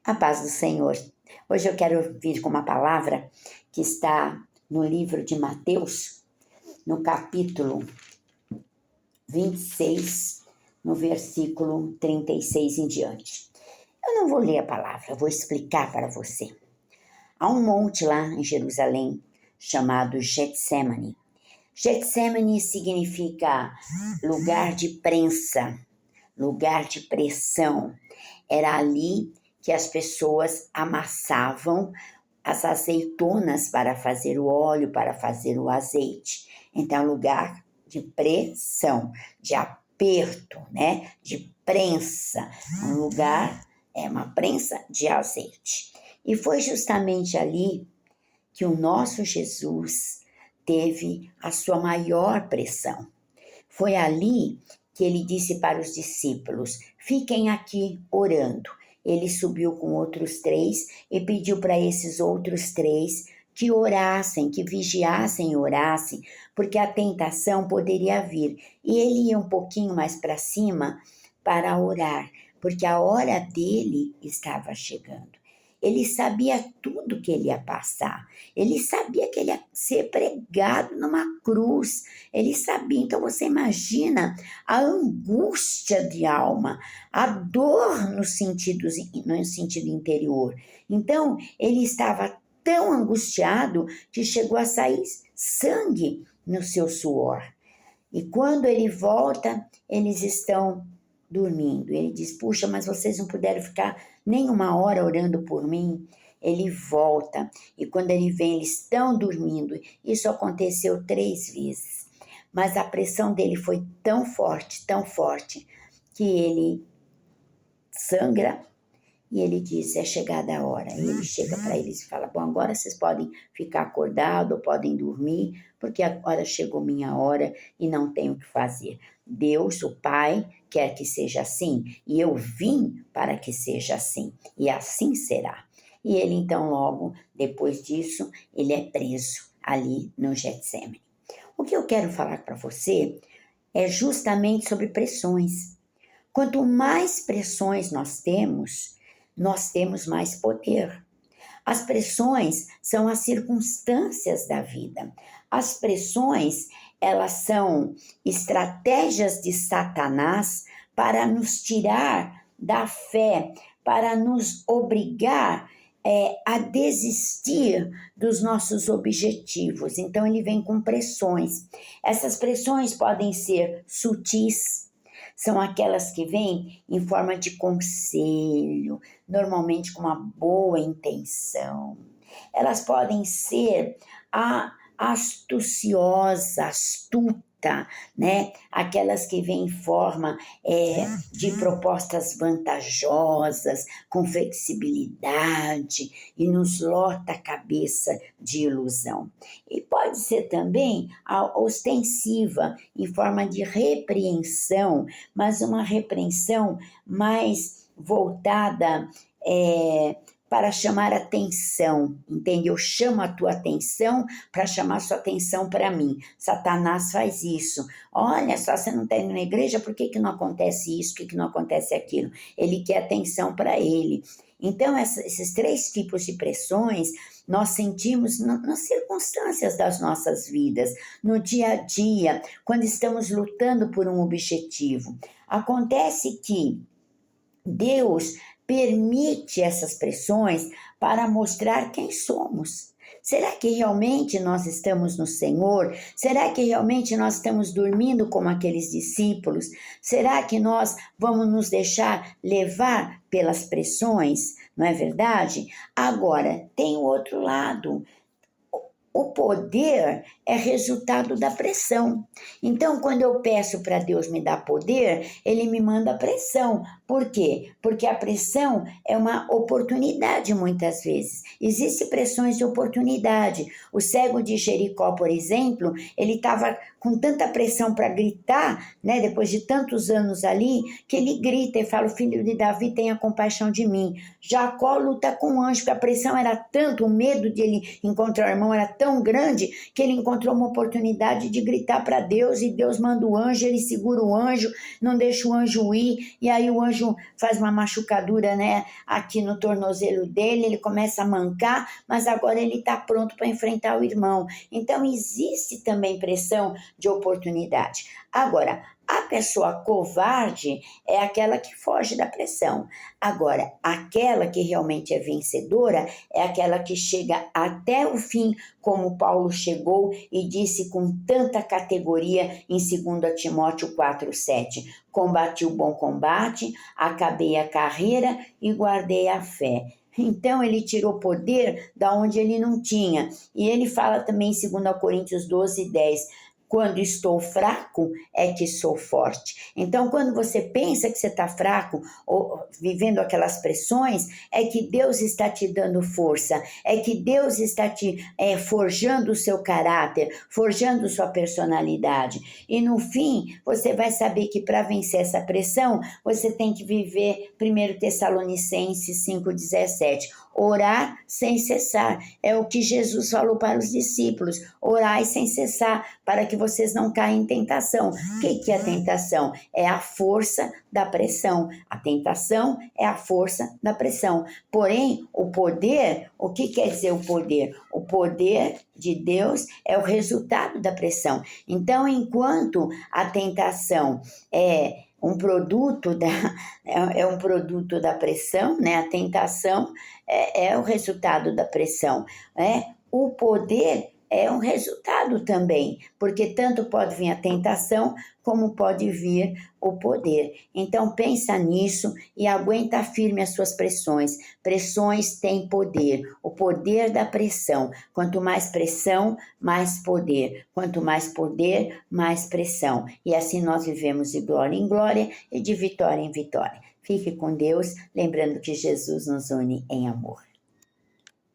A paz do Senhor. Hoje eu quero vir com uma palavra que está no livro de Mateus, no capítulo 26, no versículo 36 em diante. Eu não vou ler a palavra, eu vou explicar para você. Há um monte lá em Jerusalém chamado Getsemane. Getsemane significa lugar de prensa, lugar de pressão. Era ali que as pessoas amassavam as azeitonas para fazer o óleo, para fazer o azeite. Então, lugar de pressão, de aperto, né? De prensa. Um lugar, uma prensa de azeite. E foi justamente ali que o nosso Jesus teve a sua maior pressão. Foi ali que ele disse para os discípulos: fiquem aqui orando. Ele subiu com outros 3 e pediu para esses outros 3 que orassem, que vigiassem e orassem, porque a tentação poderia vir. E ele ia um pouquinho mais para cima para orar, porque a hora dele estava chegando. Ele sabia tudo que ele ia passar. Ele sabia que ele ia ser pregado numa cruz. Ele sabia. Então você imagina a angústia de alma, a dor no sentido interior. Então ele estava tão angustiado que chegou a sair sangue no seu suor. E quando ele volta, eles estão dormindo. Ele diz: puxa, mas vocês não puderam ficar nem uma hora orando por mim? Ele volta, e quando ele vem, eles estão dormindo. Isso aconteceu 3 vezes. Mas a pressão dele foi tão forte, que ele sangra e ele diz: é chegada a hora. E ele chega para eles e fala: bom, agora vocês podem ficar acordados, podem dormir, porque agora chegou minha hora e não tenho o que fazer. Deus, o Pai, quer que seja assim, e eu vim para que seja assim, e assim será. E ele então, logo depois disso, ele é preso ali no Getsemane. O que eu quero falar para você é justamente sobre pressões. Quanto mais pressões nós temos mais poder. As pressões são as circunstâncias da vida. As pressões, elas são estratégias de Satanás para nos tirar da fé, para nos obrigar a desistir dos nossos objetivos. Então, ele vem com pressões. Essas pressões podem ser sutis, são aquelas que vêm em forma de conselho, normalmente com uma boa intenção. Elas podem ser astuta, né? Aquelas que vêm em forma de propostas vantajosas, com flexibilidade, e nos lota a cabeça de ilusão. E pode ser também a ostensiva, em forma de repreensão, mas uma repreensão mais voltada para chamar atenção, entende? Eu chamo a tua atenção para chamar sua atenção para mim. Satanás faz isso. Olha só, você não está indo na igreja, por que não acontece isso, por que não acontece aquilo? Ele quer atenção para ele. Então, esses 3 tipos de pressões nós sentimos nas circunstâncias das nossas vidas, no dia a dia, quando estamos lutando por um objetivo. Acontece que Deus permite essas pressões para mostrar quem somos. Será que realmente nós estamos no Senhor? Será que realmente nós estamos dormindo como aqueles discípulos? Será que nós vamos nos deixar levar pelas pressões? Não é verdade? Agora, tem o outro lado. O poder é resultado da pressão. Então, quando eu peço para Deus me dar poder, Ele me manda pressão. Por quê? Porque a pressão é uma oportunidade muitas vezes. Existem pressões de oportunidade. O cego de Jericó, por exemplo, ele estava com tanta pressão para gritar, né, depois de tantos anos ali, que ele grita e fala: o filho de Davi, tenha compaixão de mim. Jacó luta com o anjo, porque a pressão era tanto, o medo de ele encontrar o irmão era tão grande, que ele encontrou uma oportunidade de gritar para Deus, e Deus manda o anjo, ele segura o anjo, não deixa o anjo ir, e aí o anjo anjo faz uma machucadura, né, aqui no tornozelo dele, ele começa a mancar, mas agora ele está pronto para enfrentar o irmão. Então, existe também pressão de oportunidade. Agora, a pessoa covarde é aquela que foge da pressão. Agora, aquela que realmente é vencedora é aquela que chega até o fim, como Paulo chegou e disse com tanta categoria em 2 Timóteo 4,7: combati o bom combate, acabei a carreira e guardei a fé. Então, ele tirou poder da onde ele não tinha. E ele fala também em 2 Coríntios 12:10: quando estou fraco, é que sou forte. Então, quando você pensa que você está fraco, ou vivendo aquelas pressões, é que Deus está te dando força, é que Deus está te forjando o seu caráter, forjando sua personalidade. E no fim, você vai saber que para vencer essa pressão, você tem que viver 1 Tessalonicenses 5,17. Orar sem cessar. É o que Jesus falou para os discípulos. Orai sem cessar, para que vocês não caem em tentação. O que é a tentação? É a força da pressão. A tentação é a força da pressão. Porém, o poder, o que quer dizer o poder? O poder de Deus é o resultado da pressão. Então, enquanto a tentação é um produto da pressão, né? A tentação é o resultado da pressão. O poder é um resultado também, porque tanto pode vir a tentação, como pode vir o poder. Então, pensa nisso e aguenta firme as suas pressões. Pressões têm poder, o poder da pressão. Quanto mais pressão, mais poder. Quanto mais poder, mais pressão. E assim nós vivemos de glória em glória e de vitória em vitória. Fique com Deus, lembrando que Jesus nos une em amor.